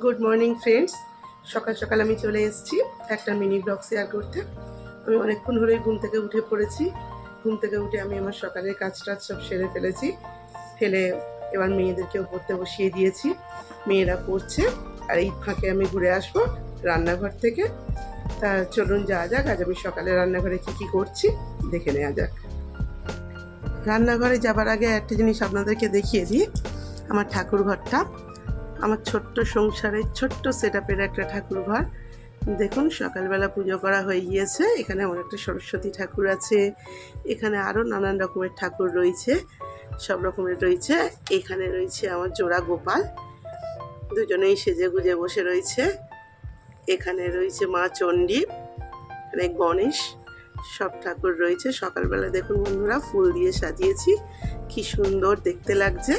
Good morning friends. সকাল সকাল আমি চলে এসেছি একটা মিনি ব্লগ শেয়ার করতে। আমি অনেকক্ষণ ধরেই ঘুম থেকে উঠে পড়েছি। ঘুম থেকে উঠে আমি আমার সকালের কাজটা সব সেরে ফেলে এবার মেয়েদেরকেও পড়তে বসিয়ে দিয়েছি। মেয়েরা পড়ছে আর এই ফাঁকে আমি ঘুরে আসবো রান্নাঘর থেকে। তা চলুন যাওয়া যাক, আজ আমি সকালে রান্নাঘরে কী করছি দেখে নেওয়া যাক। রান্নাঘরে যাবার আগে একটা জিনিস আপনাদেরকে দেখিয়ে দিই। আমার ঠাকুর ঘরটা, আমার ছোট্ট সংসারের ছোট্ট সেট আপের একটা ঠাকুর ঘর। দেখুন সকালবেলা পুজো করা হয়ে গিয়েছে। এখানে আমার একটা সরস্বতী ঠাকুর আছে, এখানে আরও নানান রকমের ঠাকুর রয়েছে, সব রকমের রয়েছে। এখানে রয়েছে আমার জোড়া গোপাল, দুজনেই সেজে গুজে বসে রয়েছে। এখানে রয়েছে মা চণ্ডী, এখানে গণেশ, সব ঠাকুর রয়েছে। সকালবেলা দেখুন বন্ধুরা ফুল দিয়ে সাজিয়েছি, কি সুন্দর দেখতে লাগছে।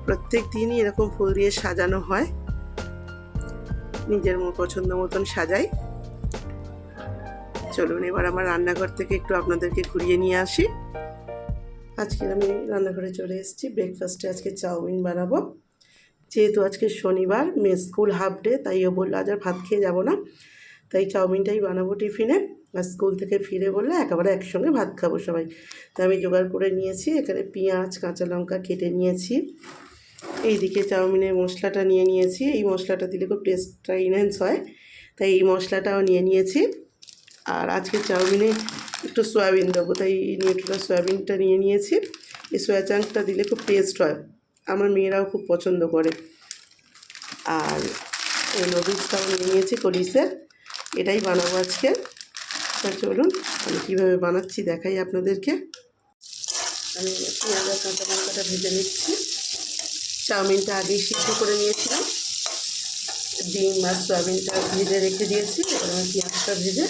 প্রত্যেক দিনই এরকম ফুল দিয়ে সাজানো হয়, নিজের পছন্দ মতন সাজাই। চলুন এবার আমার রান্নাঘর থেকে একটু আপনাদেরকে ঘুরিয়ে নিয়ে আসি। আজকে আমি রান্নাঘরে চলে এসেছি। ব্রেকফাস্টে আজকে চাউমিন বানাবো। যেহেতু আজকে শনিবার, মেয়ে স্কুল হাফ ডে, তাই ও বললো আজ আর ভাত খেয়ে যাবো না, তাই চাউমিনটাই বানাবো টিফিনে। আর স্কুল থেকে ফিরে বললে একেবারে একসঙ্গে ভাত খাবো সবাই। তাই আমি জোগাড় করে নিয়েছি, এখানে পেঁয়াজ কাঁচা লঙ্কা কেটে নিয়েছি। এইদিকে চাউমিনের মশলাটা নিয়ে নিয়েছি। এই মশলাটা দিলে খুব টেস্টটা ইনহ্যান্স হয়, তাই এই মশলাটাও নিয়ে নিয়েছি। আর আজকে চাউমিনে একটু সয়াবিন দেবো, তাই নিউট্রেলা সয়াবিনটা নিয়ে নিয়েছি। এই সয়া চাংটা দিলে খুব টেস্ট হয়, আমার মেয়েরাও খুব পছন্দ করে। আর এই নুডলসটাও নিয়ে নিয়েছি কলিসের, এটাই বানাবো আজকে। তা চলুন আমি কীভাবে বানাচ্ছি দেখাই আপনাদেরকে। আমি পেঁয়াজ আর কাঁচা লঙ্কাটা ভেজে নিচ্ছি। চাউমিনটা আগেই সিদ্ধ করে নিয়েছিলাম, ডিম আর সয়াবিনটা ভেজে রেখে দিয়েছি। এবার আমি পেঁয়াজটা ভেজে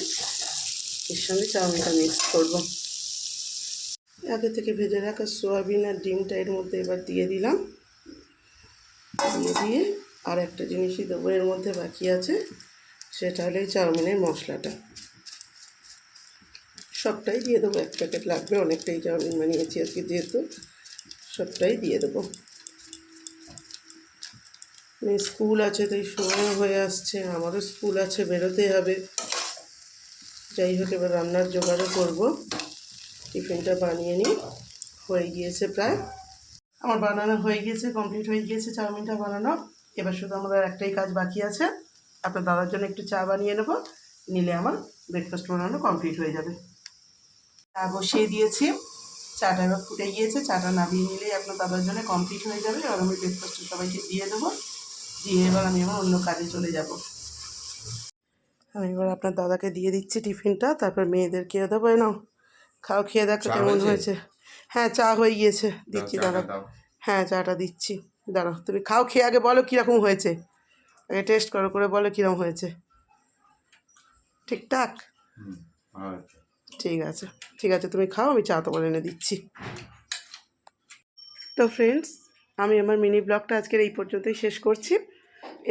এর সঙ্গে চাউমিনটা মিক্স করব। আগে থেকে ভেজে রাখা সয়াবিন আর ডিমটা এর মধ্যে এবার দিয়ে দিলাম। দিয়ে আর একটা জিনিসই দেবো এর মধ্যে বাকি আছে, সেটা হলো এই চাউমিনের মশলাটা। সবটাই দিয়ে দেবো, এক প্যাকেট লাগবে, অনেকটাই চাউমিন বানিয়েছি আজকে যেহেতু, সবটাই দিয়ে দেবো। স্কুল আছে তাই সময় হয়ে আসছে, আমারও স্কুল আছে, বেরোতে হবে। যাই হোক এবার রান্নার জোগাড়ও করবো। টিফিনটা বানিয়ে নিই, হয়ে গিয়েছে প্রায়, আমার বানানো হয়ে গিয়েছে, কমপ্লিট হয়ে গিয়েছে চাউমিনটা বানানো। এবার শুধু আমার একটাই কাজ বাকি আছে, আপনার দাদার জন্য একটু চা বানিয়ে নেবো, নিলে আমার ব্রেকফাস্ট বানানো কমপ্লিট হয়ে যাবে। চা বসিয়ে দিয়েছি, চাটা এবার ফুটে গিয়েছে, চাটা নামিয়ে নিলেই আপনার দাদার জন্য কমপ্লিট হয়ে যাবে। এবার আমি ব্রেকফাস্টটা সবাইকে দিয়ে দেবো, দিয়ে এবার আমি আমার অন্য কাজে চলে যাব। আমি এবার আপনার দাদাকে দিয়ে দিচ্ছি টিফিনটা, তারপর মেয়েদেরকে দেবো। নাও খাও, খেয়ে দেখো কেমন হয়েছে। হ্যাঁ চা হয়ে গিয়েছে, দিচ্ছি দাঁড়াও। হ্যাঁ চাটা দিচ্ছি, দাঁড়াও। তুমি খাও, খেয়ে আগে বলো কীরকম হয়েছে, আগে টেস্ট করে বলো কীরকম হয়েছে। ঠিকঠাক? ঠিক আছে ঠিক আছে, তুমি খাও, আমি চা তোমার এনে দিচ্ছি। তো ফ্রেন্ডস, আমি আমার মিনি ব্লগটা আজকের এই পর্যন্তই শেষ করছি।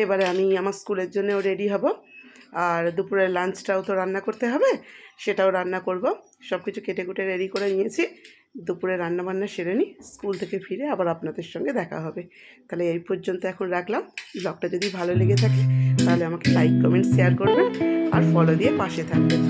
এবারে আমি আমার স্কুলের জন্যও রেডি হব, আর দুপুরের লাঞ্চটাও তো রান্না করতে হবে, সেটাও রান্না করব। সব কিছু কেটে কুটে রেডি করে নিয়েছি। দুপুরে রান্নাবান্না সেরে নিই, স্কুল থেকে ফিরে আবার আপনাদের সঙ্গে দেখা হবে। তাহলে এই পর্যন্ত এখন রাখলাম। ব্লগটা যদি ভালো লেগে থাকে তাহলে আমাকে লাইক কমেন্ট শেয়ার করবেন আর ফলো দিয়ে পাশে থাকবেন।